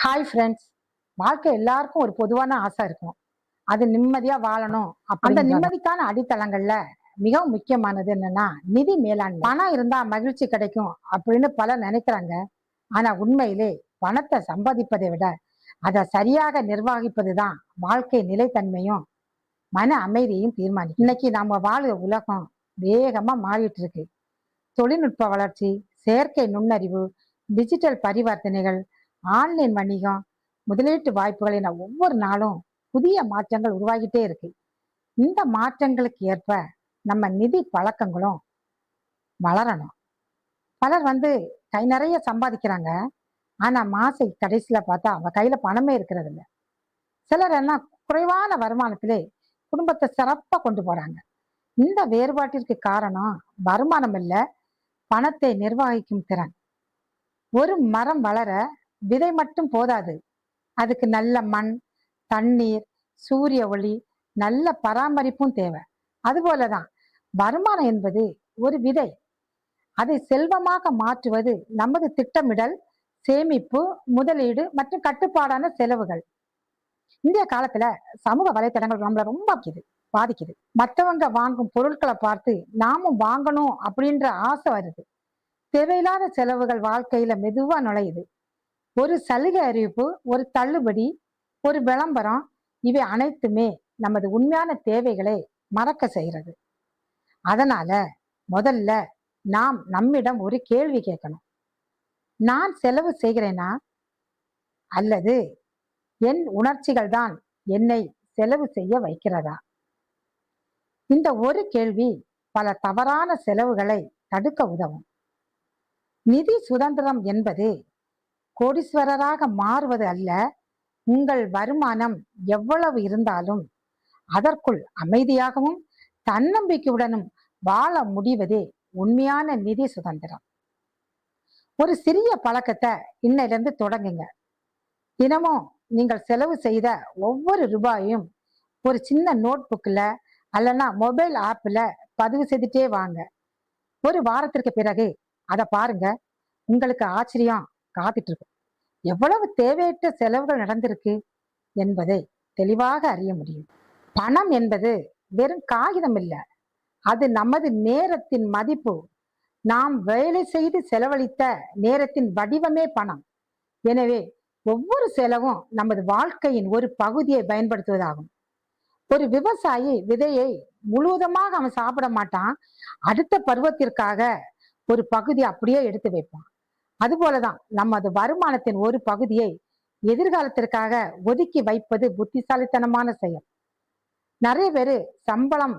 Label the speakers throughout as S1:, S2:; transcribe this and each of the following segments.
S1: Hi friends. வாழ்க்கை எல்லாருக்கும் ஒரு பொதுவான ஆசை இருக்கும். அது நிம்மதியா வாழணும். அந்த நிம்மதிக்கான அடித்தளங்கள்ல மிகவும் முக்கியமானது என்னன்னா நிதி மேலாண்மை. பணம் இருந்தா மகிழ்ச்சி கிடைக்கும் அப்படின்னு பலர் நினைக்கிறாங்க. ஆனா உண்மையிலே பணத்தை சம்பாதிப்பதை விட அதை சரியாக நிர்வகிப்பதுதான் வாழ்க்கை நிலைத்தன்மையும் மன அமைதியையும் தீர்மானிக்கும். இன்னைக்கு நாம வாழுற உலகம் வேகமா மாறிட்டு இருக்கு. தொழில்நுட்ப வளர்ச்சி, செயற்கை நுண்ணறிவு, டிஜிட்டல் பரிவர்த்தனைகள், ஆன்லைன் வணிகம், முதலீட்டு வாய்ப்புகள் என ஒவ்வொரு நாளும் புதிய மாற்றங்கள் உருவாகிட்டே இருக்கு. இந்த மாற்றங்களுக்கு ஏற்ப நம்ம நிதி பழக்கங்களும் வளரணும். பலர் கை நிறைய சம்பாதிக்கிறாங்க. ஆனா மாச கடைசியில பார்த்தா அவங்க கையில பணமே இருக்கிறது இல்லை. சிலர் என்ன குறைவான வருமானத்திலே குடும்பத்தை சிறப்பா கொண்டு போறாங்க. இந்த வேறுபாட்டிற்கு காரணம் வருமானம் இல்ல, பணத்தை நிர்வகிக்கும் திறன். ஒரு மரம் வளர விதை மட்டும் போதாது. அதுக்கு நல்ல மண், தண்ணீர், சூரிய ஒளி, நல்ல பராமரிப்பும் தேவை. அதுபோலதான் வருமானம் என்பது ஒரு விதை. அதை செல்வமாக மாற்றுவது நமது திட்டமிடல், சேமிப்பு, முதலீடு மற்றும் கட்டுப்பாடான செலவுகள். இந்திய காலத்துல சமூக வலைத்தளங்கள் நம்மள ரொம்ப பாதிக்குது. மற்றவங்க வாங்கும் பொருட்களை பார்த்து நாமும் வாங்கணும் அப்படின்ற ஆசை வருது. தேவையில்லாத செலவுகள் வாழ்க்கையில மெதுவா நுழையுது. ஒரு சலுகை அறிவிப்பு, ஒரு தள்ளுபடி, ஒரு விளம்பரம், இவை அனைத்துமே நமது உண்மையான தேவைகளை மறக்க செய்கிறது. அதனால முதல்ல நாம் நம்மிடம் ஒரு கேள்வி கேட்கணும். நான் செலவு செய்கிறேனா அல்லது என் உணர்ச்சிகள் தான் என்னை செலவு செய்ய வைக்கிறதா? இந்த ஒரு கேள்வி பல தவறான செலவுகளை தடுக்க உதவும். நிதி சுதந்திரம் என்பது கோடீஸ்வரராக மாறுவது அல்ல. உங்கள் வருமானம் எவ்வளவு இருந்தாலும் அதற்குள் அமைதியாகவும் தன்னம்பிக்கையுடனும் வாழ முடிவதே உண்மையான நிதி சுதந்திரம். ஒரு சிறிய பழக்கத்தை இன்னையிலிருந்து தொடங்குங்க. தினமும் நீங்கள் செலவு செய்த ஒவ்வொரு ரூபாயும் ஒரு சின்ன நோட் புக்ல அல்லனா மொபைல் ஆப்ல பதிவு செய்துட்டே வாங்க. ஒரு வாரத்திற்கு பிறகு அதை பாருங்க. உங்களுக்கு ஆச்சரியம் காத்துட்டு இருக்கும். எவ்வளவு தேவையற்ற செலவுகள் நடந்திருக்கு என்பதை தெளிவாக அறிய முடியும். பணம் என்பது வெறும் காகிதம் இல்லை, அது நமது நேரத்தின் மதிப்பு. நாம் வேலை செய்து செலவழித்த நேரத்தின் வடிவமே பணம். எனவே ஒவ்வொரு செலவும் நமது வாழ்க்கையின் ஒரு பகுதியை பயன்படுத்துவதாகும். ஒரு விவசாயி விதையை முழுவதுமாக அவன் சாப்பிட மாட்டான். அடுத்த பருவத்திற்காக ஒரு பகுதி அப்படியே எடுத்து வைப்பான். அதுபோலதான் நமது வருமானத்தின் ஒரு பகுதியை எதிர்காலத்திற்காக ஒதுக்கி வைப்பது புத்திசாலித்தனமான செயல். நிறைய பேரு சம்பளம்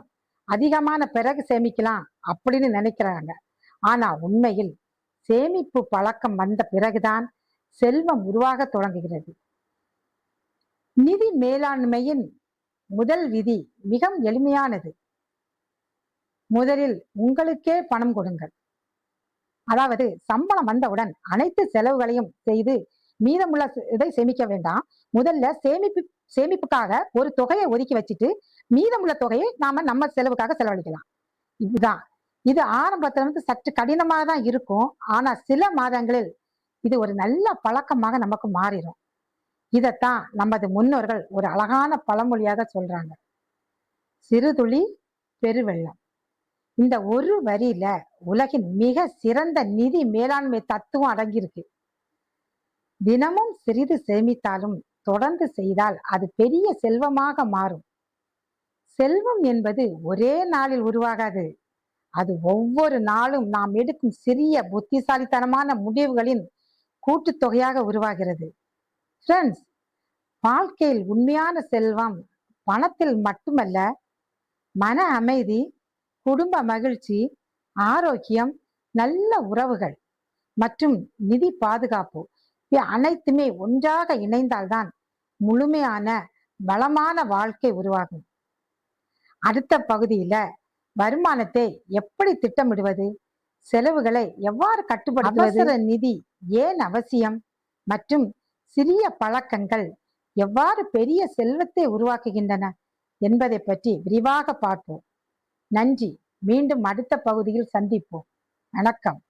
S1: அதிகமான பிறகு சேமிக்கலாம் அப்படின்னு நினைக்கிறாங்க. ஆனா உண்மையில் சேமிப்பு பழக்கம் வந்த பிறகுதான் செல்வம் உருவாக தொடங்குகிறது. நிதி மேலாண்மையின் முதல் விதி மிகவும் எளிமையானது. முதலில் உங்களுக்கே பணம் கொடுங்கள். அதாவது சம்பளம் வந்தவுடன் அனைத்து செலவுகளையும் செய்து மீதமுள்ள இதை சேமிக்க வேண்டாம். முதல்ல சேமிப்புக்காக ஒரு தொகையை ஒதுக்கி வச்சுட்டு மீதமுள்ள தொகையை நாம நம்ம செலவுக்காக செலவழிக்கலாம். இதுதான். இது ஆரம்பத்துல சற்று கடினமாக தான் இருக்கும். ஆனா சில மாதங்களில் இது ஒரு நல்ல பழக்கமாக நமக்கு மாறிடும். இதத்தான் நமது முன்னோர்கள் ஒரு அழகான பழமொழியாக சொல்றாங்க. சிறுதுளி பெருவெள்ளம். இந்த ஒரு வரியில உலகின் மிக சிறந்த நிதி மேலாண்மை தத்துவம் அடங்கியிருக்கு. தினமும் சிறிது சேமித்தாலும் தொடர்ந்து செய்தால் அது பெரிய செல்வமாக மாறும். செல்வம் என்பது ஒரே நாளில் உருவாகாது. அது ஒவ்வொரு நாளும் நாம் எடுக்கும் சிறிய புத்திசாலித்தனமான முடிவுகளின் கூட்டுத்தொகையாக உருவாகிறது. ஃப்ரெண்ட்ஸ், வாழ்க்கையில் உண்மையான செல்வம் பணத்தில் மட்டுமல்ல, மன அமைதி, குடும்ப மகிழ்ச்சி, ஆரோக்கியம், நல்ல உறவுகள் மற்றும் நிதி பாதுகாப்பு அனைத்துமே ஒன்றாக இணைந்தால்தான் முழுமையான வளமான வாழ்க்கை உருவாகும். அடுத்த பகுதியில வருமானத்தை எப்படி திட்டமிடுவது, செலவுகளை எவ்வாறு கட்டுப்படுத்துவது, அவசர நிதி ஏன் அவசியம் மற்றும் சிறிய பழக்கங்கள் எவ்வாறு பெரிய செல்வத்தை உருவாக்குகின்றன என்பதை பற்றி விரிவாக பார்ப்போம். நன்றி. மீண்டும் அடுத்த பகுதியில் சந்திப்போம். வணக்கம்.